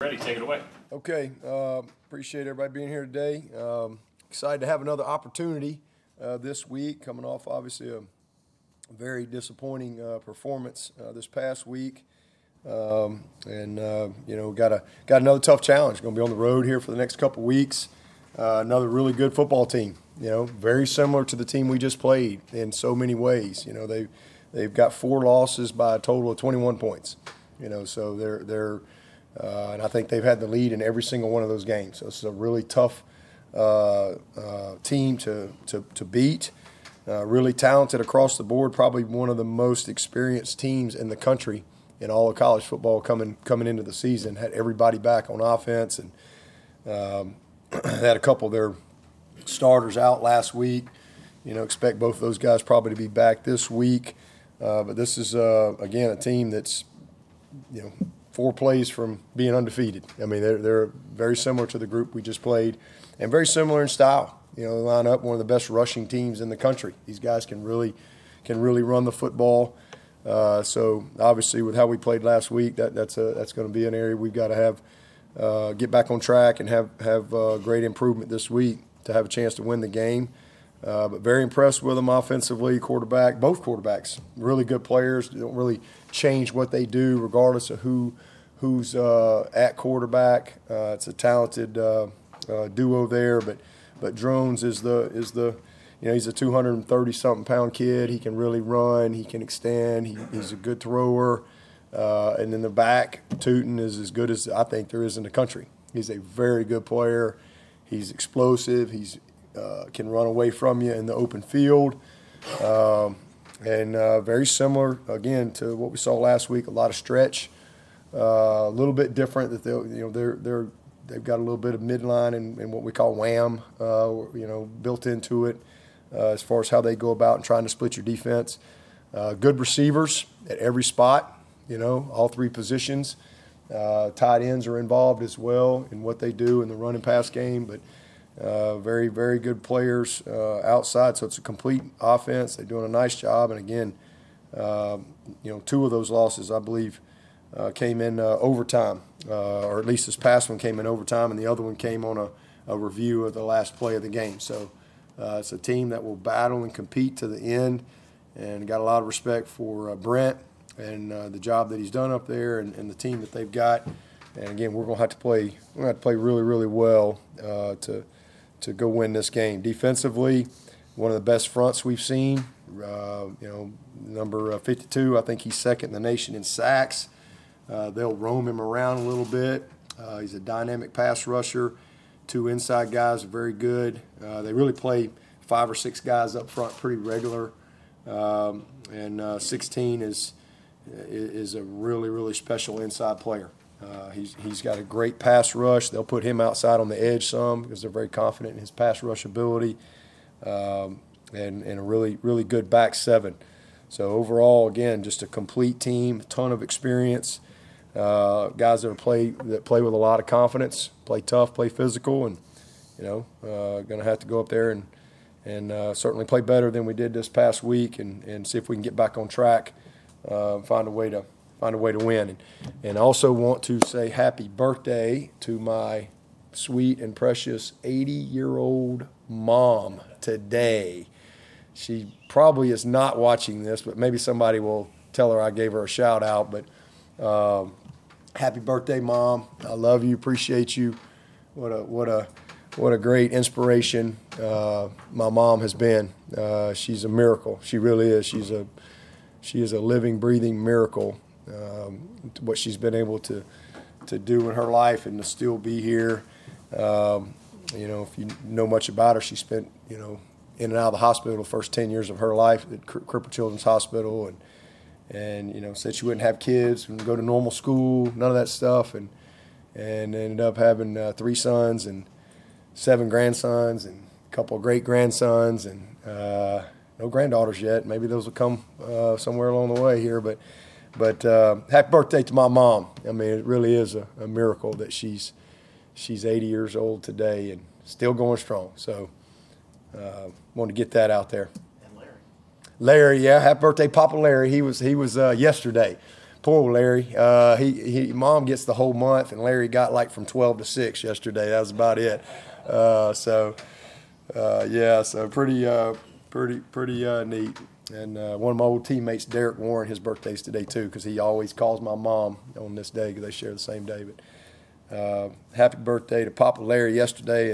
Ready, take it away. Okay, appreciate everybody being here today. Excited to have another opportunity this week, coming off obviously a very disappointing performance this past week. You know, got another tough challenge. Going to be on the road here for the next couple weeks. Another really good football team. You know, very similar to the team we just played in so many ways. You know, they've got 4 losses by a total of 21 points. You know, so they're and I think they've had the lead in every single one of those games. So it's a really tough team to beat. Really talented across the board. Probably one of the most experienced teams in the country in all of college football coming into the season. Had everybody back on offense, and had a couple of their starters out last week. You know, expect both of those guys probably to be back this week. But this is again a team that's, you know, 4 plays from being undefeated. I mean, they're very similar to the group we just played, and very similar in style. You know, they line up one of the best rushing teams in the country. These guys can really run the football. So obviously, with how we played last week, that's going to be an area we've got to have get back on track and have great improvement this week to have a chance to win the game. But very impressed with them offensively. Both quarterbacks, really good players. They don't really change what they do regardless of who's at quarterback. It's a talented duo there, but Drones is the you know, he's a 230-something pound kid. He can really run. He can extend. He's a good thrower. And then the back, Tootin, is as good as I think there is in the country. He's a very good player. He's explosive. He's can run away from you in the open field, and very similar again to what we saw last week. A lot of stretch, a little bit different. That they've got a little bit of midline and what we call wham, you know, built into it as far as how they go about and trying to split your defense. Good receivers at every spot. You know, all 3 positions. Tight ends are involved as well in what they do in the run and pass game, but very, very good players outside. So it's a complete offense. They're doing a nice job. And again, you know, 2 of those losses, I believe, came in overtime, or at least this past one came in overtime, and the other one came on a review of the last play of the game. So it's a team that will battle and compete to the end, and got a lot of respect for Brent and the job that he's done up there, and the team that they've got. And again, we're going to have to play. We're going to have to play really, really well to go win this game. Defensively, one of the best fronts we've seen. You know, number 52, I think he's second in the nation in sacks. They'll roam him around a little bit. He's a dynamic pass rusher. 2 inside guys are very good. They really play 5 or 6 guys up front pretty regular. And 16 is a really, really special inside player. He's got a great pass rush. They'll put him outside on the edge some because they're very confident in his pass rush ability, and a really, really good back 7. So overall, again, just a complete team, a ton of experience, guys that play with a lot of confidence, play tough, play physical, and you know, going to have to go up there and certainly play better than we did this past week, and see if we can get back on track, find a way to win. And I also want to say happy birthday to my sweet and precious 80-year-old mom today. She probably is not watching this, but maybe somebody will tell her I gave her a shout out. But happy birthday, Mom. I love you, appreciate you. What a great inspiration my mom has been. She's a miracle. She really is. She is a living, breathing miracle. What she's been able to do in her life and to still be here. You know, if you know much about her, she spent, you know, in and out of the hospital the first 10 years of her life at Crippled Children's Hospital, and you know, said she wouldn't have kids and go to normal school, none of that stuff, and ended up having 3 sons and 7 grandsons and a couple of great grandsons, and no granddaughters yet. Maybe those will come somewhere along the way here, but happy birthday to my mom. I mean, it really is a miracle that she's 80 years old today and still going strong. So wanted to get that out there. And Larry. Larry, yeah, happy birthday, Papa Larry. He was yesterday. Poor Larry. Mom gets the whole month, and Larry got like from 12 to 6 yesterday. That was about it. So pretty neat. And one of my old teammates, Derek Warren, his birthday's today too, because he always calls my mom on this day because they share the same day. But happy birthday to Papa Larry yesterday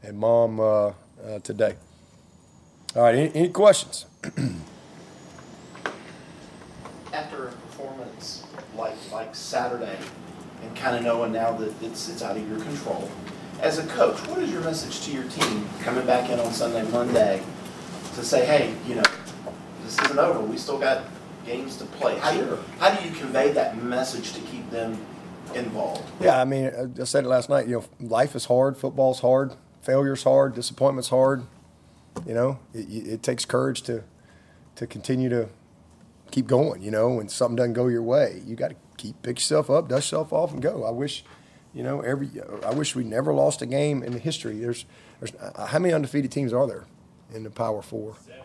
and Mom today. All right, any questions? After a performance like Saturday, and kind of knowing now that it's out of your control, as a coach, what is your message to your team coming back in on Sunday, Monday, to say, hey, this isn't over. We still got games to play. How do you convey that message to keep them involved? Yeah, I mean, I said it last night. Life is hard. Football's hard. Failure's hard. Disappointment's hard. It takes courage to continue to keep going. When something doesn't go your way, you got to pick yourself up, dust yourself off, and go. I wish we never lost a game in the history. There's how many undefeated teams are there in the Power Four? 7.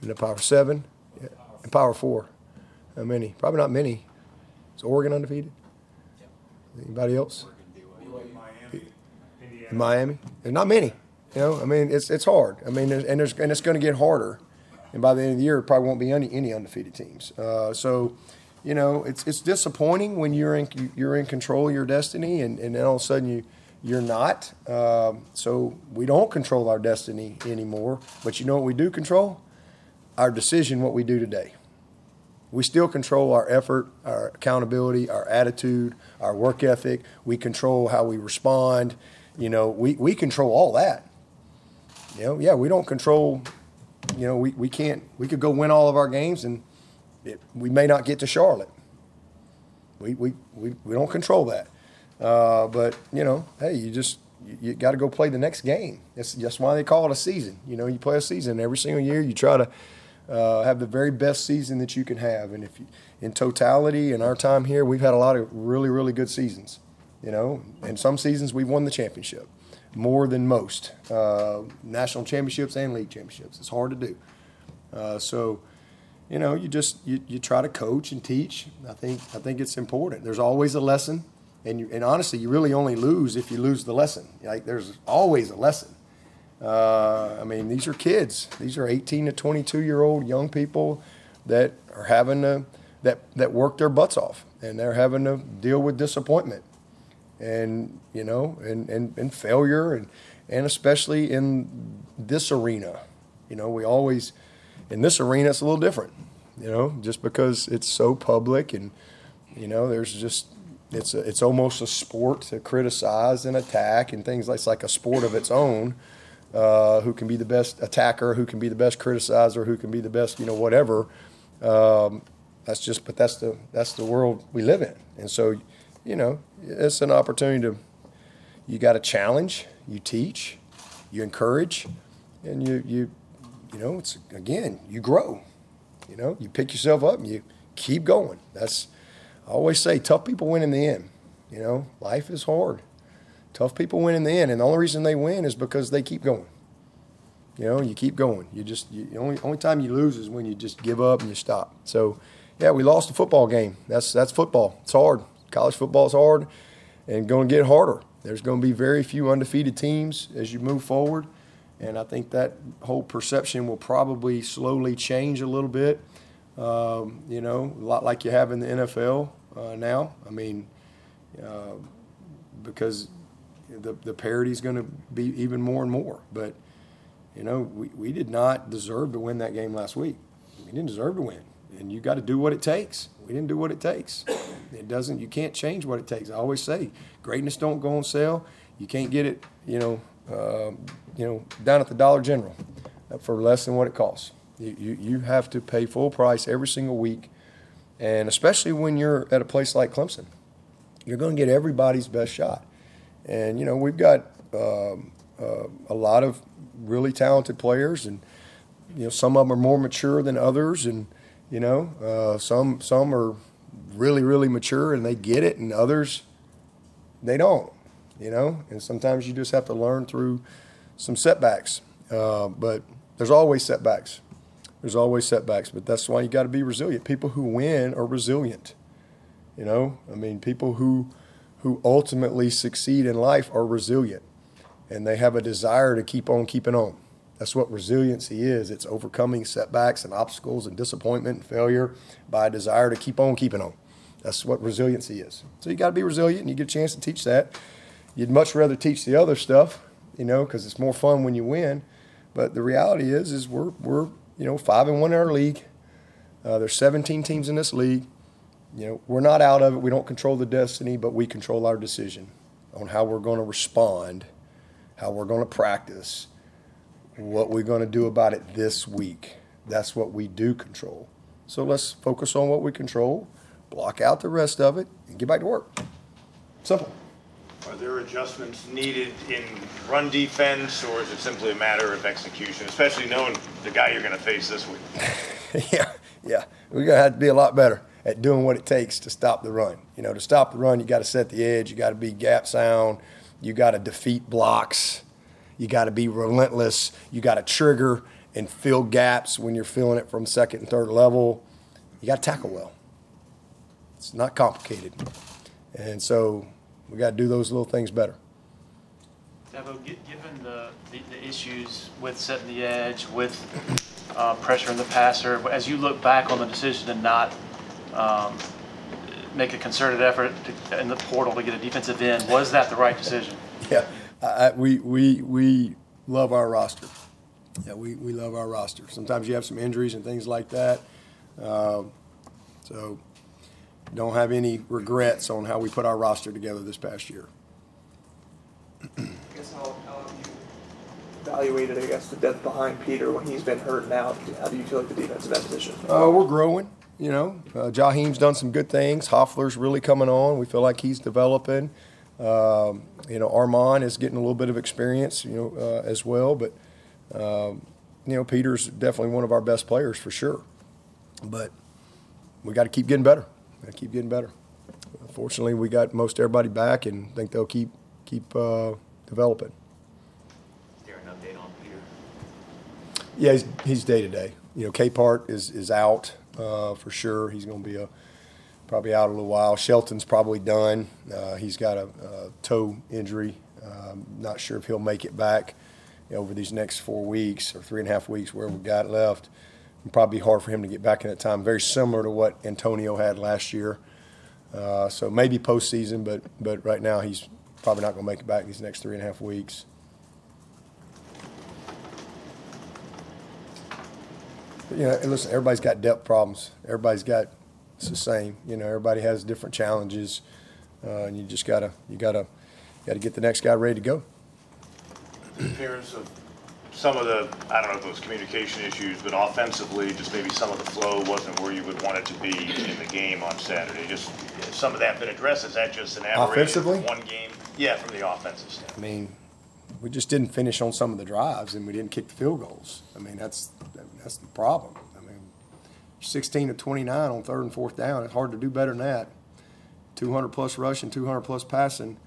In the Power 7? Yeah. In Power 4? How many? Probably not many. Is Oregon undefeated? Yep. Anybody else? Miami? There's not many. I mean, it's hard. I mean, and it's going to get harder. And by the end of the year, it probably won't be any undefeated teams. So, it's disappointing when you're in control of your destiny, and then all of a sudden you're not. So we don't control our destiny anymore. But you know what we do control? Our decision, what we do today. We still control our effort, our accountability, our attitude, our work ethic. We control how we respond. We control all that. We don't control. We can't. We could go win all of our games, and we may not get to Charlotte. We don't control that. But hey, you got to go play the next game. That's why they call it a season. You play a season every single year. You try to have the very best season that you can have. And in totality, in our time here, we've had a lot of really, really good seasons. And some seasons we've won the championship more than most. National championships and league championships. It's hard to do. So, you try to coach and teach. I think it's important. There's always a lesson. And honestly, you really only lose if you lose the lesson. Like, there's always a lesson. I mean, these are kids. These are 18 to 22-year-old young people that are having to that work their butts off, and they're having to deal with disappointment, and and failure, and especially in this arena. We always in this arena it's a little different. Just because it's so public, and there's just. It's almost a sport to criticize and attack and things like. It's like a sport of its own. Who can be the best attacker? Who can be the best criticizer? Who can be the best? Whatever. That's the world we live in. And so, it's an opportunity you got to challenge, you teach, you encourage, and it's again you grow. You pick yourself up and you keep going. I always say, tough people win in the end. Life is hard. Tough people win in the end, and the only reason they win is because they keep going. You keep going. The only time you lose is when you just give up and you stop. So, yeah, we lost a football game. That's football. It's hard. College football is hard and going to get harder. There's going to be very few undefeated teams as you move forward, and I think that whole perception will probably slowly change a little bit. A lot like you have in the NFL now. I mean, because the parity is going to be even more and more. But, we did not deserve to win that game last week. We didn't deserve to win. And you got to do what it takes. We didn't do what it takes. You can't change what it takes. I always say, greatness don't go on sale. You can't get it, down at the Dollar General for less than what it costs. You have to pay full price every single week, and especially when you're at a place like Clemson, you're going to get everybody's best shot. And we've got a lot of really talented players, and some of them are more mature than others, and some are really, really mature and they get it, and others they don't. And sometimes you just have to learn through some setbacks. But there's always setbacks. But that's why you got to be resilient. People who win are resilient. You know, I mean, people who ultimately succeed in life are resilient, and they have a desire to keep on keeping on. That's what resiliency is. It's overcoming setbacks and obstacles and disappointment and failure by a desire to keep on keeping on. That's what resiliency is. So you got to be resilient, and you get a chance to teach that. You'd much rather teach the other stuff, you know, because it's more fun when you win. But the reality is we're 5-1 in our league. There's 17 teams in this league. You know, we're not out of it. We don't control the destiny, but we control our decision on how we're going to respond, how we're going to practice, what we're going to do about it this week. That's what we do control. So let's focus on what we control, block out the rest of it, and get back to work. Simple. Are there adjustments needed in run defense, or is it simply a matter of execution, especially knowing the guy you're going to face this week? Yeah. We're going to have to be a lot better at doing what it takes to stop the run. You know, to stop the run, you got to set the edge. You got to be gap sound. You got to defeat blocks. You got to be relentless. You got to trigger and fill gaps when you're filling it from second and third level. You got to tackle well. It's not complicated. And so we got to do those little things better. Dabo, given the issues with setting the edge, with pressuring the passer, as you look back on the decision to not make a concerted effort in the portal to get a defensive end, was that the right decision? Yeah, we love our roster. Yeah, we love our roster. Sometimes you have some injuries and things like that. So don't have any regrets on how we put our roster together this past year. I guess how have you evaluated, the depth behind Peter when he's been hurt now? How do you feel like the defense in that position? We're growing. You know, Jaheim's done some good things. Hoffler's really coming on. We feel like he's developing. Armand is getting a little bit of experience, as well. But, Peter's definitely one of our best players for sure. But we got to keep getting better. Fortunately, we got most everybody back, and think they'll keep developing. Is there an update on Peter? Yeah, he's day to day. K-Part is out for sure. He's going to be probably out a little while. Shelton's probably done. He's got a toe injury. Not sure if he'll make it back over these next 4 weeks or 3.5 weeks, where we got left. It'll probably be hard for him to get back in that time. Very similar to what Antonio had last year. So maybe postseason, but right now he's probably not going to make it back these next 3.5 weeks. But, listen, everybody's got depth problems. It's the same. Everybody has different challenges, and you just gotta get the next guy ready to go. In terms of some of the, I don't know if it was communication issues, but offensively, just maybe some of the flow wasn't where you would want it to be in the game on Saturday. Just some of that been addressed. Is that just an aberration Offensively? from one game? Yeah, from the offensive standpoint. I mean, we just didn't finish on some of the drives, and we didn't kick the field goals. I mean, that's the problem. I mean, 16 of 29 on third and fourth down. It's hard to do better than that. 200 plus rushing, 200 plus passing.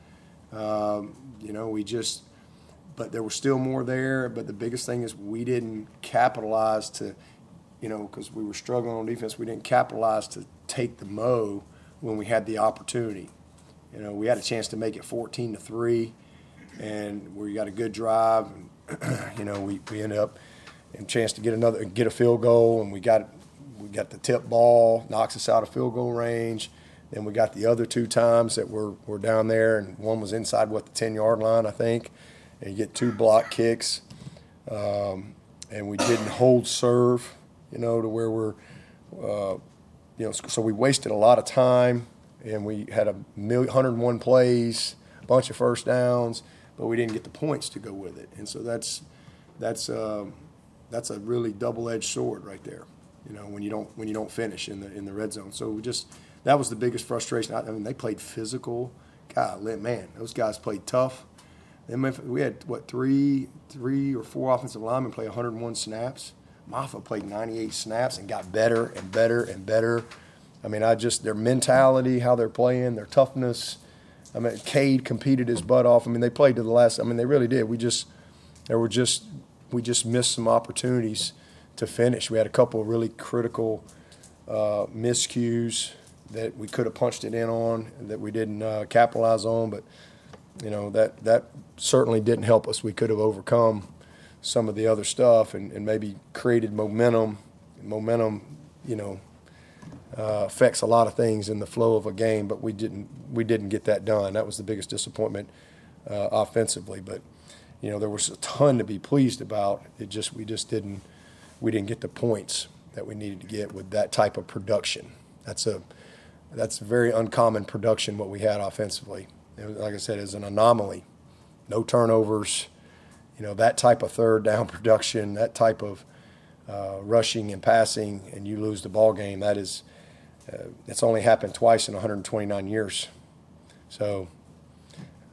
But there was still more there. But the biggest thing is we didn't capitalize to, because we were struggling on defense, we didn't capitalize to take the mo when we had the opportunity. We had a chance to make it 14-3, and we got a good drive. And, we ended up in a chance to get a field goal, and we got the tip ball, knocks us out of field goal range. Then we got the other 2 times that were down there, and one was inside the 10-yard line, I think. And you get 2 block kicks, and we didn't hold serve, to where we're, so we wasted a lot of time, and we had 101 plays, a bunch of first downs, but we didn't get the points to go with it. And so that's a really double-edged sword right there, when you don't finish in the red zone. So that was the biggest frustration. I mean, they played physical. God, man, those guys played tough. We had, 3 or 4 offensive linemen play 101 snaps. Maffa played 98 snaps and got better and better and better. I mean, their mentality, how they're playing, their toughness. I mean, Cade competed his butt off. I mean, they played to the last. I mean, they really did. We just missed some opportunities to finish. We had a couple of really critical miscues, that we could have punched it in on, that we didn't capitalize on. But you know, that certainly didn't help us. We could have overcome some of the other stuff and maybe created momentum. Momentum, you know, affects a lot of things in the flow of a game, but we didn't get that done. That was the biggest disappointment offensively. But you know, there was a ton to be pleased about. We didn't get the points that we needed to get with that type of production. That's very uncommon production what we had offensively. Like I said, it's an anomaly. No turnovers, you know, that type of third down production, that type of rushing and passing, and you lose the ball game. That is, it's only happened twice in 129 years. So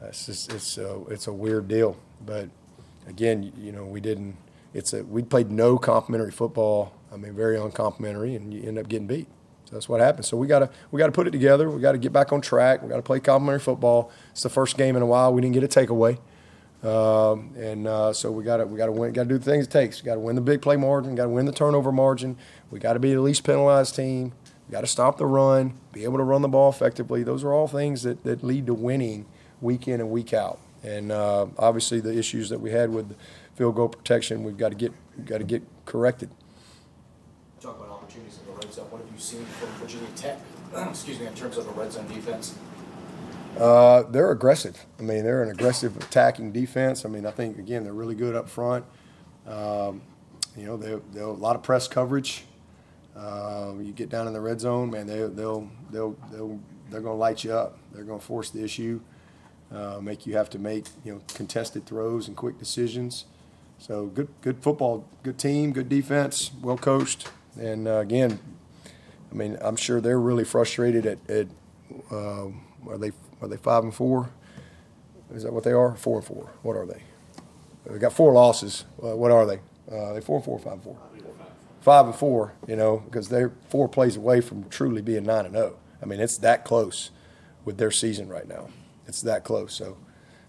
it's a weird deal. But again, you know, we played no complimentary football. I mean, very uncomplimentary, and you end up getting beat. So that's what happens. So we got to put it together. We got to get back on track. We got to play complimentary football. It's the first game in a while we didn't get a takeaway, so we got to win. Got to do the things it takes. We got to win the big play margin. Got to win the turnover margin. We got to be the least penalized team. We got to stop the run. Be able to run the ball effectively. Those are all things that lead to winning week in and week out. And obviously the issues that we had with field goal protection, we've got to get corrected. Talk about opportunities in the red zone. What have you seen from Virginia Tech, excuse me, in terms of a red zone defense? They're aggressive. I mean, they're an aggressive attacking defense. I mean, I think, again, they're really good up front. You know, they're a lot of press coverage. You get down in the red zone, man, they're going to light you up. They're going to force the issue, make you have to make, you know, contested throws and quick decisions. So good football, good team, good defense, well coached. And again, I mean, I'm sure they're really frustrated at are they 5-4? Is that what they are? 4-4. What are they? They got 4 losses. What are they? They 4-4, 5-4. 5-4. You know, because they're 4 plays away from truly being 9-0. I mean, it's that close with their season right now. It's that close. So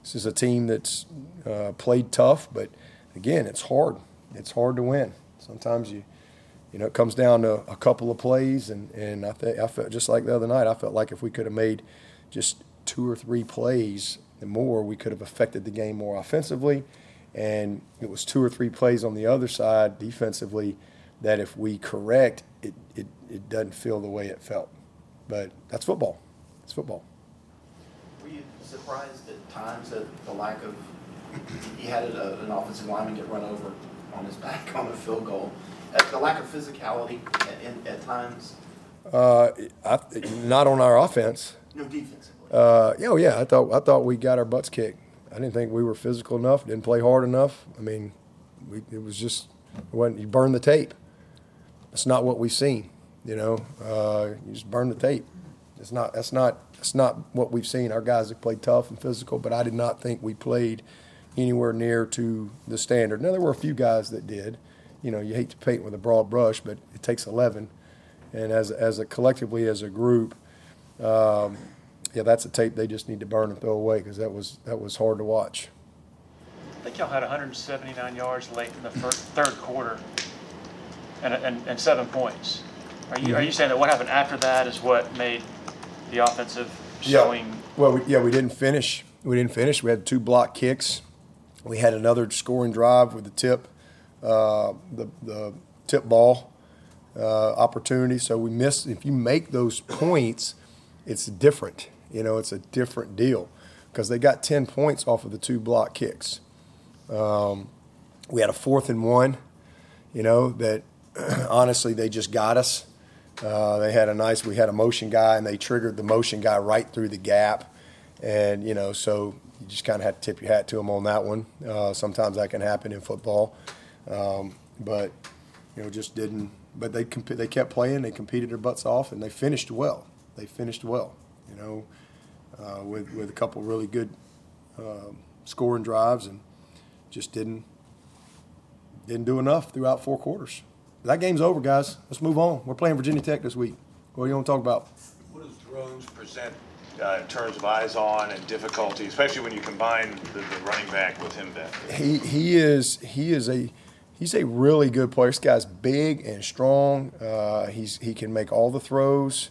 this is a team that's played tough, but again, it's hard. It's hard to win. Sometimes you know, it comes down to a couple of plays, and I felt just like the other night. I felt like if we could have made just 2 or 3 plays and more, we could have affected the game more offensively. And it was 2 or 3 plays on the other side defensively that if we correct, it doesn't feel the way it felt. But that's football. It's football. Were you surprised at times at the lack of – he had an offensive lineman get run over on his back on a field goal. The lack of physicality at times? Not on our offense. No, defensively. Yeah. I thought we got our butts kicked. I didn't think we were physical enough. Didn't play hard enough. I mean, it was just you burn the tape. That's not what we've seen. You know, you just burn the tape. That's not what we've seen. Our guys have played tough and physical, but I did not think we played anywhere near to the standard. Now there were a few guys that did. You know, you hate to paint with a broad brush, but it takes 11. And as a collectively as a group, yeah, that's a tape they just need to burn and throw away because that was hard to watch. I think y'all had 179 yards late in the third quarter and 7 points. Are you saying that what happened after that is what made the offensive showing? Yeah. Well, we didn't finish. We had 2 block kicks. We had another scoring drive with the tip. The tip ball opportunity. So we missed. If you make those points, it's different. You know, it's a different deal because they got 10 points off of the 2 block kicks. We had a 4th and 1. You know that honestly they just got us. We had a motion guy and they triggered the motion guy right through the gap, and you know so you just kind of had to tip your hat to them on that one. Sometimes that can happen in football. But you know, just didn't. But they kept playing. They competed their butts off, and they finished well. You know, with a couple really good scoring drives, and just didn't do enough throughout 4 quarters. That game's over, guys. Let's move on. We're playing Virginia Tech this week. What do you want to talk about? What does Drones present in terms of eyes on and difficulty, especially when you combine the running back with him back there? He's a really good player. This guy's big and strong. He can make all the throws,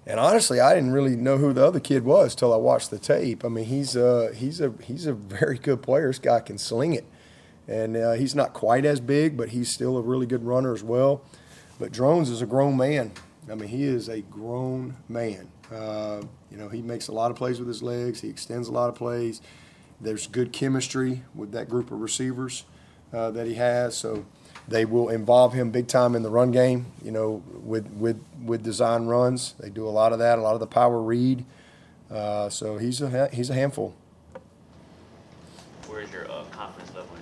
And honestly, I didn't really know who the other kid was till I watched the tape. I mean, he's a very good player. This guy can sling it, and he's not quite as big, but he's still a really good runner as well. But Drones is a grown man. I mean, he is a grown man. You know, he makes a lot of plays with his legs. He extends a lot of plays. There's good chemistry with that group of receivers that he has. So they will involve him big time in the run game, you know, with design runs. They do a lot of that, a lot of the power read. So he's a handful. Where's your confidence level in